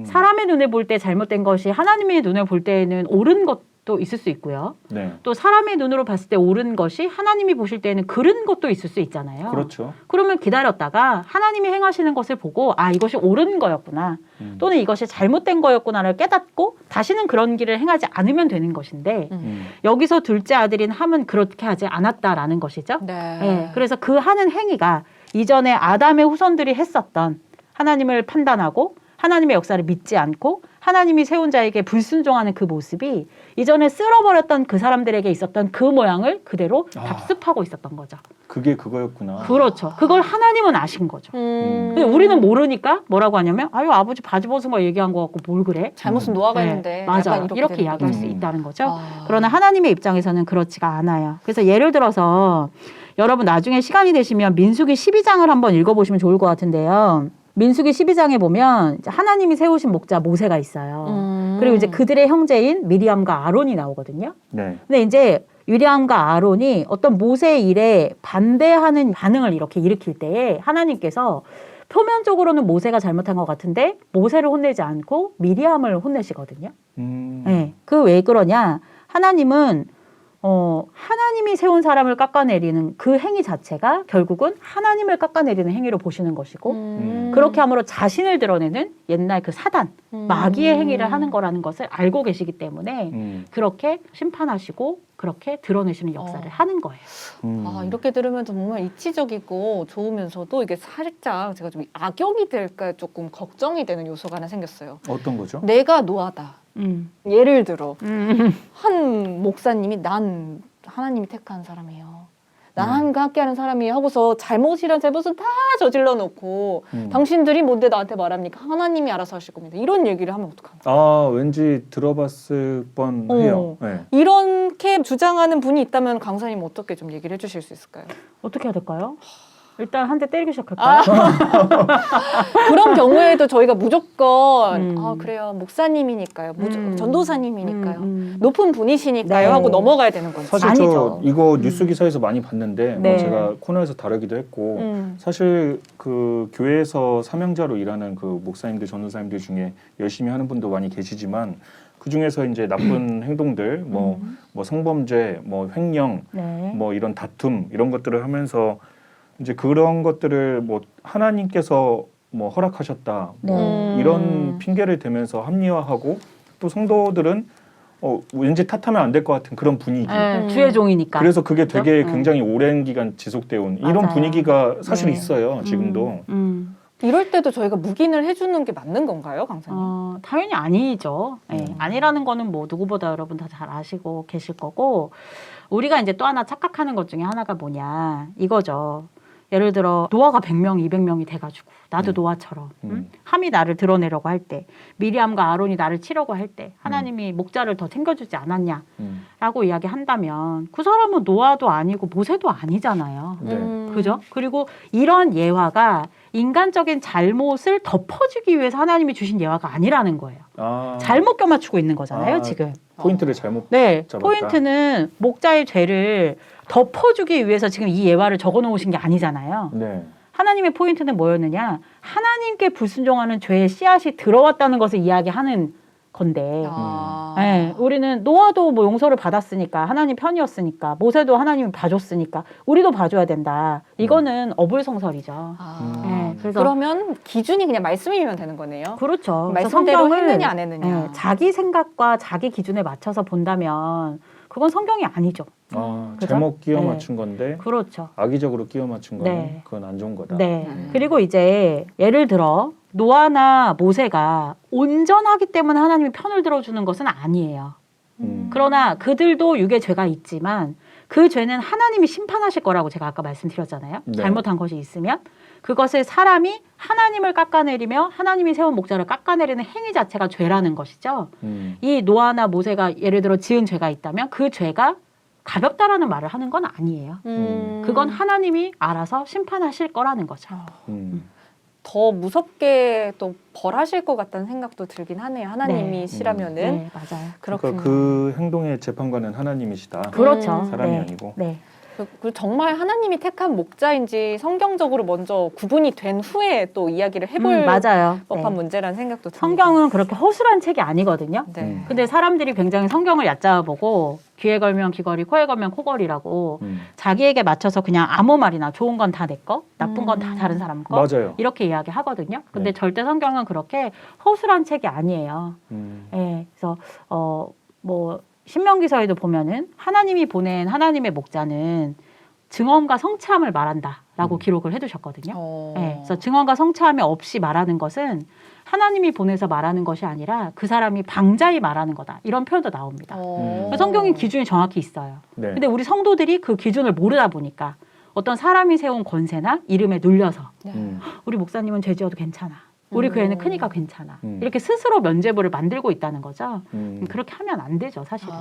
사람의 눈에 볼 때 잘못된 것이 하나님의 눈에 볼 때에는 옳은 것도 있을 수 있고요. 네. 또 사람의 눈으로 봤을 때 옳은 것이 하나님이 보실 때는 그른 것도 있을 수 있잖아요. 그렇죠. 그러면 기다렸다가 하나님이 행하시는 것을 보고 이것이 옳은 거였구나 또는 이것이 잘못된 거였구나를 깨닫고 다시는 그런 길을 행하지 않으면 되는 것인데 여기서 둘째 아들인 함은 그렇게 하지 않았다라는 것이죠. 네. 네, 그래서 그 하는 행위가 이전에 아담의 후손들이 했었던 하나님을 판단하고 하나님의 역사를 믿지 않고 하나님이 세운 자에게 불순종하는 그 모습이 이전에 쓸어버렸던 그 사람들에게 있었던 그 모양을 그대로 답습하고 있었던 거죠. 그게 그거였구나. 그렇죠. 그걸 하나님은 아신 거죠. 근데 우리는 모르니까 뭐라고 하냐면 아버지 바지 벗은 거 얘기한 거 같고 뭘 그래? 잘못은 노아가 네, 했는데. 맞아. 약간 이렇게 되는 이야기할 거죠. 수 있다는 거죠. 그러나 하나님의 입장에서는 그렇지가 않아요. 그래서 예를 들어서 여러분 나중에 시간이 되시면 민수기 12장을 한번 읽어보시면 좋을 것 같은데요. 민수기 12장에 보면 하나님이 세우신 목자 모세가 있어요. 그리고 이제 그들의 형제인 미리암과 아론이 나오거든요. 네. 근데 이제 미리암과 아론이 어떤 모세의 일에 반대하는 반응을 이렇게 일으킬 때에 하나님께서 표면적으로는 모세가 잘못한 것 같은데 모세를 혼내지 않고 미리암을 혼내시거든요. 네. 그 왜 그러냐? 하나님은 하나님이 세운 사람을 깎아내리는 그 행위 자체가 결국은 하나님을 깎아내리는 행위로 보시는 것이고 그렇게 함으로 자신을 드러내는 옛날 그 사단, 마귀의 행위를 하는 거라는 것을 알고 계시기 때문에 그렇게 심판하시고 그렇게 드러내시는 역사를 하는 거예요. 이렇게 들으면 정말 이치적이고 좋으면서도 이게 살짝 제가 좀 악역이 될까 조금 걱정이 되는 요소가 하나 생겼어요. 어떤 거죠? 내가 노아다. 예를 들어 한 목사님이 난 하나님이 택한 사람이에요. 나 하나님과 함께하는 사람이 하고서 잘못이란 잘못은 다 저질러 놓고 당신들이 뭔데 나한테 말합니까? 하나님이 알아서 하실 겁니다. 이런 얘기를 하면 어떡합니까? 아, 왠지 들어봤을 뻔해요. 네. 이렇게 주장하는 분이 있다면 강사님 어떻게 좀 얘기를 해주실 수 있을까요? 어떻게 해야 될까요? 일단 한 대 때리기 시작할까요? 그런 경우에도 저희가 무조건 음. 그래요 목사님이니까요, 전도사님이니까요, 높은 분이시니까요 네. 하고 넘어가야 되는 거죠. 사실 아니죠. 저 이거 뉴스 기사에서 많이 봤는데 네. 뭐 제가 코너에서 다루기도 했고 사실 그 교회에서 사명자로 일하는 그 목사님들, 전도사님들 중에 열심히 하는 분도 많이 계시지만 그 중에서 이제 나쁜 행동들, 뭐 성범죄, 뭐 횡령, 네. 뭐 이런 다툼 이런 것들을 하면서 이제 그런 것들을 뭐 하나님께서 뭐 허락하셨다 뭐 이런 핑계를 대면서 합리화하고 또 성도들은 왠지 탓하면 안 될 것 같은 그런 분위기. 네, 주의 종이니까. 그래서 그게 되게 그죠? 굉장히 오랜 기간 지속되어 온 이런 맞아요. 분위기가 사실 네. 있어요. 지금도. 이럴 때도 저희가 묵인을 해주는 게 맞는 건가요, 강사님? 당연히 아니죠. 네, 음. 아니라는 거는 뭐 누구보다 여러분 다 잘 아시고 계실 거고, 우리가 이제 또 하나 착각하는 것 중에 하나가 뭐냐 이거죠. 예를 들어 노아가 100명, 200명이 돼가지고 나도 노아처럼 함이 나를 드러내려고 할 때, 미리암과 아론이 나를 치려고 할 때 하나님이 목자를 더 챙겨주지 않았냐라고 이야기한다면 그 사람은 노아도 아니고 모세도 아니잖아요. 네. 그죠? 그리고 이런 예화가 인간적인 잘못을 덮어주기 위해서 하나님이 주신 예화가 아니라는 거예요. 아, 잘못 껴맞추고 있는 거잖아요, 아, 지금. 포인트를 잘못 네, 잡았다. 포인트는 목자의 죄를 덮어주기 위해서 지금 이 예화를 적어 놓으신 게 아니잖아요. 네. 하나님의 포인트는 뭐였느냐? 하나님께 불순종하는 죄의 씨앗이 들어왔다는 것을 이야기하는 건데, 네, 우리는 노아도 뭐 용서를 받았으니까, 하나님 편이었으니까, 모세도 하나님이 봐줬으니까 우리도 봐줘야 된다. 이거는 어불성설이죠. 네, 그래서 그러면 기준이 그냥 말씀이면 되는 거네요. 그렇죠. 그래서 말씀대로 성경을, 했느냐 안 했느냐. 네, 자기 생각과 자기 기준에 맞춰서 본다면 그건 성경이 아니죠. 그죠? 잘못 끼워 네. 맞춘 건데 그렇죠. 악의적으로 끼워 맞춘 거는 네. 그건 안 좋은 거다. 네. 그리고 이제 예를 들어 노아나 모세가 온전하기 때문에 하나님이 편을 들어주는 것은 아니에요. 그러나 그들도 육의 죄가 있지만 그 죄는 하나님이 심판하실 거라고 제가 아까 말씀드렸잖아요. 네. 잘못한 것이 있으면 그것을 사람이 하나님을 깎아내리며 하나님이 세운 목자를 깎아내리는 행위 자체가 죄라는 것이죠. 이 노아나 모세가 예를 들어 지은 죄가 있다면 그 죄가 가볍다라는 말을 하는 건 아니에요. 그건 하나님이 알아서 심판하실 거라는 거죠. 더 무섭게 또 벌하실 것 같다는 생각도 들긴 하네요. 하나님이시라면은. 네, 맞아요. 그렇군요. 그러니까 그 행동의 재판관은 하나님이시다. 그렇죠. 사람이 네. 아니고. 네. 그리고 정말 하나님이 택한 목자인지 성경적으로 먼저 구분이 된 후에 또 이야기를 해볼 맞아요. 법한 네. 문제라는 생각도 듭니다. 성경은 그렇게 허술한 책이 아니거든요. 네. 근데 사람들이 굉장히 성경을 얕잡아보고 귀에 걸면 귀걸이, 코에 걸면 코걸이라고 자기에게 맞춰서 그냥 아무 말이나 좋은 건 다 내 거, 나쁜 건 다 다른 사람 거 맞아요. 이렇게 이야기하거든요. 근데 네. 절대 성경은 그렇게 허술한 책이 아니에요. 예, 그래서 뭐 신명기서에도 보면은 하나님이 보낸 하나님의 목자는 증언과 성취함을 말한다라고 기록을 해두셨거든요. 예, 그래서 증언과 성취함이 없이 말하는 것은 하나님이 보내서 말하는 것이 아니라 그 사람이 방자히 말하는 거다. 이런 표현도 나옵니다. 성경의 기준이 정확히 있어요. 네. 근데 우리 성도들이 그 기준을 모르다 보니까 어떤 사람이 세운 권세나 이름에 눌려서 우리 목사님은 죄 지어도 괜찮아. 우리 교회는 크니까 괜찮아. 이렇게 스스로 면죄부를 만들고 있다는 거죠. 그렇게 하면 안 되죠, 사실은.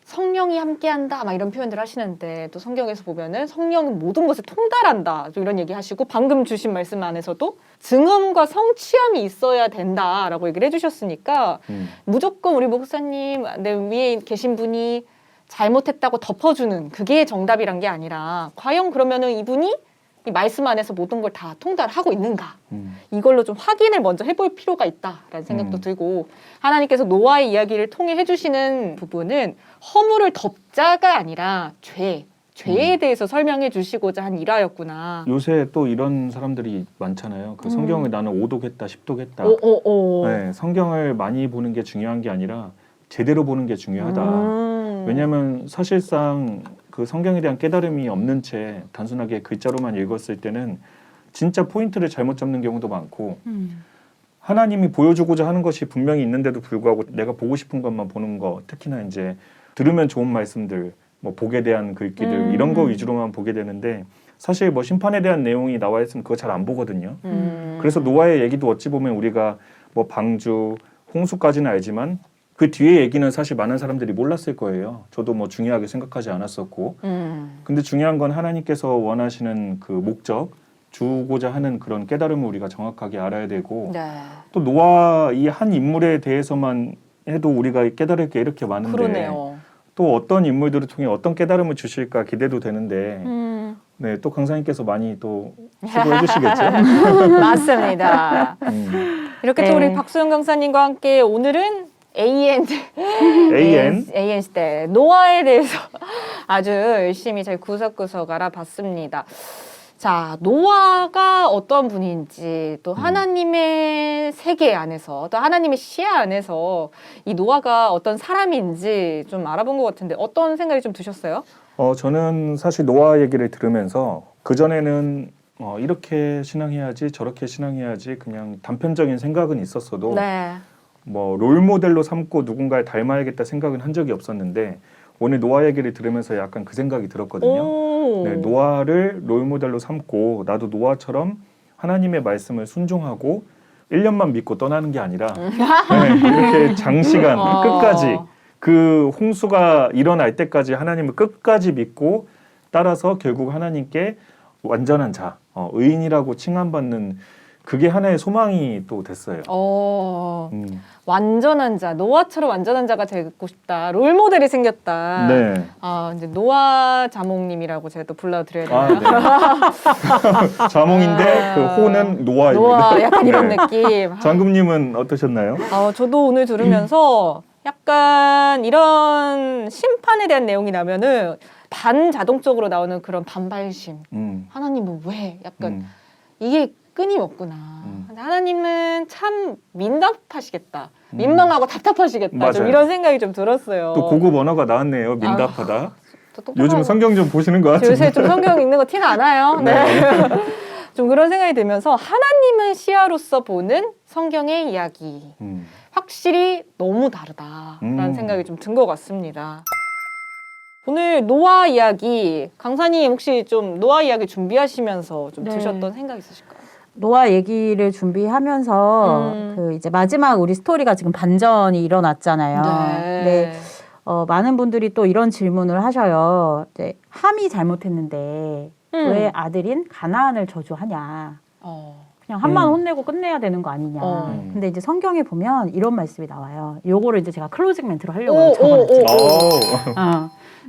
성령이 함께한다 막 이런 표현들 하시는데 또 성경에서 보면은 성령은 모든 것을 통달한다 또 이런 얘기하시고 방금 주신 말씀 안에서도 증언과 성취함이 있어야 된다라고 얘기를 해주셨으니까 무조건 우리 목사님 내 위에 계신 분이 잘못했다고 덮어주는 그게 정답이란 게 아니라 과연 그러면은 이분이 이 말씀 안에서 모든 걸 다 통달하고 있는가 이걸로 좀 확인을 먼저 해볼 필요가 있다라는 생각도 들고 하나님께서 노아의 이야기를 통해 해주시는 부분은 허물을 덮자가 아니라 죄에 대해서 설명해 주시고자 한 일화였구나. 요새 또 이런 사람들이 많잖아요. 그 성경을 나는 오독했다, 십독했다. 네, 성경을 많이 보는 게 중요한 게 아니라 제대로 보는 게 중요하다. 왜냐하면 사실상 그 성경에 대한 깨달음이 없는 채 단순하게 글자로만 읽었을 때는 진짜 포인트를 잘못 잡는 경우도 많고 하나님이 보여주고자 하는 것이 분명히 있는데도 불구하고 내가 보고 싶은 것만 보는 거, 특히나 이제 들으면 좋은 말씀들, 뭐 복에 대한 글귀들 이런 거 위주로만 보게 되는데 사실 뭐 심판에 대한 내용이 나와 있으면 그거 잘 안 보거든요. 그래서 노아의 얘기도 어찌 보면 우리가 뭐 방주, 홍수까지는 알지만 그 뒤에 얘기는 사실 많은 사람들이 몰랐을 거예요. 저도 뭐 중요하게 생각하지 않았었고. 근데 중요한 건 하나님께서 원하시는 그 목적, 주고자 하는 그런 깨달음을 우리가 정확하게 알아야 되고 네. 또 노아 이 한 인물에 대해서만 해도 우리가 깨달을 게 이렇게 많은데 그러네요. 또 어떤 인물들을 통해 어떤 깨달음을 주실까 기대도 되는데 네, 또 강사님께서 많이 또 수고해 주시겠죠? 맞습니다. 이렇게 또 네. 우리 박수영 강사님과 함께 오늘은 AN 시대 노아에 대해서 아주 열심히 저희 구석구석 알아봤습니다. 자, 노아가 어떤 분인지 또 하나님의 세계 안에서 또 하나님의 시야 안에서 이 노아가 어떤 사람인지 좀 알아본 것 같은데 어떤 생각이 좀 드셨어요? 저는 사실 노아 얘기를 들으면서 그전에는 이렇게 신앙해야지 저렇게 신앙해야지 그냥 단편적인 생각은 있었어도 네. 뭐 롤모델로 삼고 누군가를 닮아야겠다 생각은 한 적이 없었는데 오늘 노아 얘기를 들으면서 약간 그 생각이 들었거든요. 오. 네, 노아를 롤모델로 삼고 나도 노아처럼 하나님의 말씀을 순종하고 1년만 믿고 떠나는 게 아니라 네, 이렇게 장시간 끝까지 그 홍수가 일어날 때까지 하나님을 끝까지 믿고 따라서 결국 하나님께 완전한 자, 의인이라고 칭함받는 그게 하나의 소망이 또 됐어요. 완전한 자, 노아처럼 완전한 자가 되고 싶다. 롤모델이 생겼다. 네. 이제 노아 자몽님이라고 제가 또 불러드려야 아, 되나요? 네. 자몽인데 그 호는 노아입니다. 노아 약간 이런 네. 느낌. 장금님은 어떠셨나요? 저도 오늘 들으면서 약간 이런 심판에 대한 내용이 나면은 반자동적으로 나오는 그런 반발심. 하나님은 왜? 약간 이게 끊임없구나. 근데 하나님은 참 민답하시겠다. 민망하고 답답하시겠다. 좀 맞아요. 이런 생각이 좀 들었어요. 또 고급 언어가 나왔네요. 민답하다. 또 똑똑하고. 요즘 성경 좀 보시는 것 같은데. 요새 좀 성경 읽는 거 티 나나요? 네. 좀 그런 생각이 들면서 하나님의 시야로서 보는 성경의 이야기. 확실히 너무 다르다라는 생각이 좀 든 것 같습니다. 오늘 노아 이야기, 강사님 혹시 좀 노아 이야기 준비하시면서 좀 네. 드셨던 생각 있으실까요? 노아 얘기를 준비하면서 그 이제 마지막 우리 스토리가 지금 반전이 일어났잖아요. 근데 많은 분들이 또 이런 질문을 하셔요. 이제 함이 잘못했는데 왜 아들인 가나안을 저주하냐? 그냥 함만 혼내고 끝내야 되는 거 아니냐? 근데 이제 성경에 보면 이런 말씀이 나와요. 요거를 이제 제가 클로징 멘트로 하려고 적어놨죠.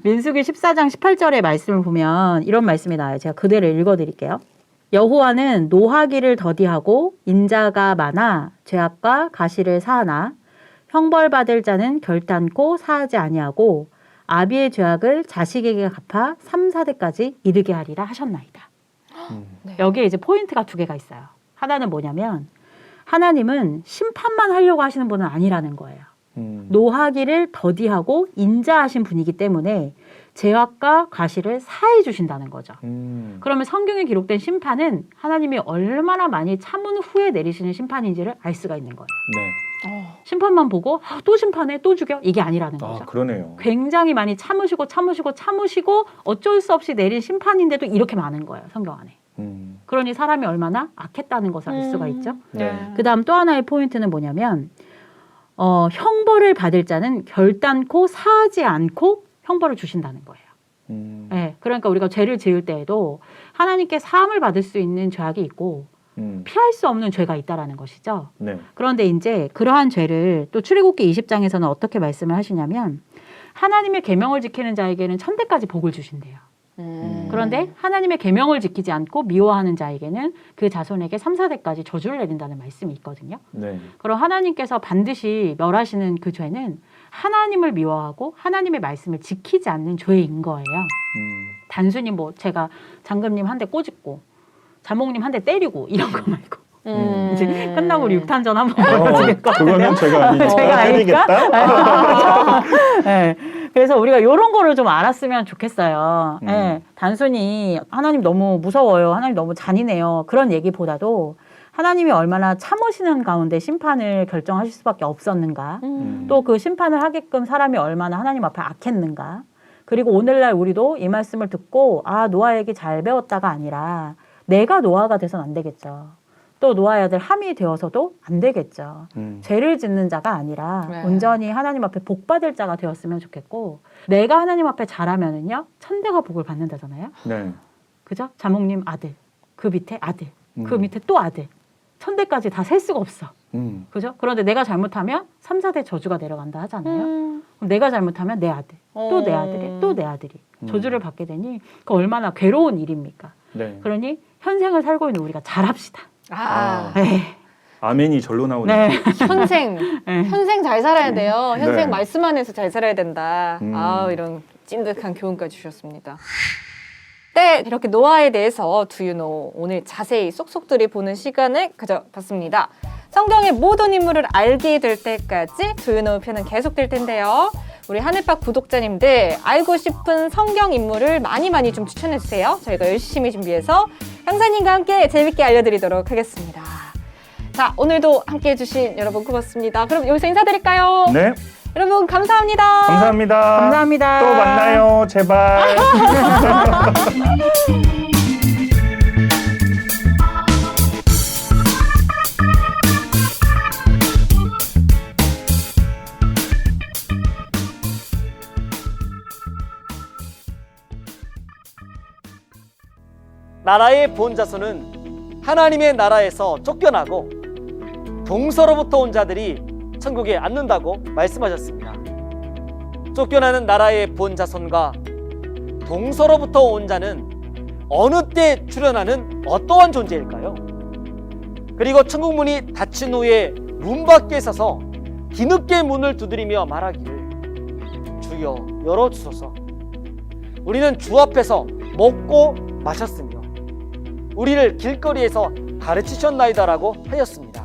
민수기 14장 18절의 말씀을 보면 이런 말씀이 나와요. 제가 그대로 읽어드릴게요. 여호와는 노하기를 더디하고 인자가 많아 죄악과 가시를 사하나 형벌받을 자는 결단코 사하지 아니하고 아비의 죄악을 자식에게 갚아 3, 4대까지 이르게 하리라 하셨나이다. 네. 여기에 이제 포인트가 두 개가 있어요. 하나는 뭐냐면 하나님은 심판만 하려고 하시는 분은 아니라는 거예요. 노하기를 더디하고 인자하신 분이기 때문에 죄악과 과실을 사해 주신다는 거죠. 그러면 성경에 기록된 심판은 하나님이 얼마나 많이 참은 후에 내리시는 심판인지를 알 수가 있는 거예요. 네. 심판만 보고 또 심판해 또 죽여 이게 아니라는 거죠. 그러네요. 굉장히 많이 참으시고 어쩔 수 없이 내린 심판인데도 이렇게 많은 거예요. 성경 안에. 그러니 사람이 얼마나 악했다는 것을 알 수가 있죠. 네. 그다음 또 하나의 포인트는 뭐냐면 형벌을 받을 자는 결단코 사하지 않고 형벌을 주신다는 거예요. 네, 그러니까 우리가 죄를 지을 때에도 하나님께 사함을 받을 수 있는 죄악이 있고 피할 수 없는 죄가 있다라는 것이죠. 네. 그런데 이제 그러한 죄를 또 출애굽기 20장에서는 어떻게 말씀을 하시냐면 하나님의 계명을 지키는 자에게는 1000대까지 복을 주신대요. 그런데 하나님의 계명을 지키지 않고 미워하는 자에게는 그 자손에게 3, 4대까지 저주를 내린다는 말씀이 있거든요. 네. 그럼 하나님께서 반드시 멸하시는 그 죄는 하나님을 미워하고 하나님의 말씀을 지키지 않는 죄인 거예요. 단순히 뭐 제가 장금님 한 대 꼬집고 자몽님 한 대 때리고 이런 거 말고 이제 끝나고 우리 육탄전 한번 벌어지겠거든요. 그거는 제가 아니니까. 제가 아니니까? 때리겠다. 네. 그래서 우리가 이런 거를 좀 알았으면 좋겠어요. 네. 단순히 하나님 너무 무서워요. 하나님 너무 잔인해요. 그런 얘기보다도 하나님이 얼마나 참으시는 가운데 심판을 결정하실 수밖에 없었는가. 또 그 심판을 하게끔 사람이 얼마나 하나님 앞에 악했는가. 그리고 오늘날 우리도 이 말씀을 듣고 아 노아 얘기 잘 배웠다가 아니라 내가 노아가 돼서는 안 되겠죠. 또 노아의 아들 함이 되어서도 안 되겠죠. 죄를 짓는 자가 아니라 네. 온전히 하나님 앞에 복 받을 자가 되었으면 좋겠고 내가 하나님 앞에 잘하면은요 천대가 복을 받는다잖아요. 네. 그죠? 자몽님 아들, 그 밑에 아들, 그 밑에 또 아들, 천대까지 다 셀 수가 없어. 그죠? 그런데 내가 잘못하면 3, 4대 저주가 내려간다 하잖아요. 그럼 내가 잘못하면 내 아들, 또 내 아들이, 또 내 아들이 저주를 받게 되니 그 얼마나 괴로운 일입니까? 네. 그러니 현생을 살고 있는 우리가 잘합시다. 에이, 아멘이 절로 나오네요. 네. 현생 네. 현생 잘 살아야 돼요. 현생 네. 말씀 안에서 잘 살아야 된다. 음. 이런 찐득한 교훈까지 주셨습니다. 네, 이렇게 노아에 대해서 Do You Know 오늘 자세히 쏙쏙들이 보는 시간을 가져봤습니다. 성경의 모든 인물을 알게 될 때까지 Do You Know 편은 계속될 텐데요. 우리 하늘밥 구독자님들 알고 싶은 성경 인물을 많이 좀 추천해주세요. 저희가 열심히 준비해서 강사님과 함께 재밌게 알려드리도록 하겠습니다. 자, 오늘도 함께해 주신 여러분 고맙습니다. 그럼 여기서 인사드릴까요? 네. 여러분 감사합니다. 감사합니다. 감사합니다. 또 만나요. 제발. 나라의 본자손은 하나님의 나라에서 쫓겨나고 동서로부터 온 자들이 천국에 앉는다고 말씀하셨습니다. 쫓겨나는 나라의 본자손과 동서로부터 온 자는 어느 때 출현하는 어떠한 존재일까요? 그리고 천국 문이 닫힌 후에 문 밖에 서서 뒤늦게 문을 두드리며 말하기를 주여 열어주소서. 우리는 주 앞에서 먹고 마셨으며 우리를 길거리에서 가르치셨나이다라고 하였습니다.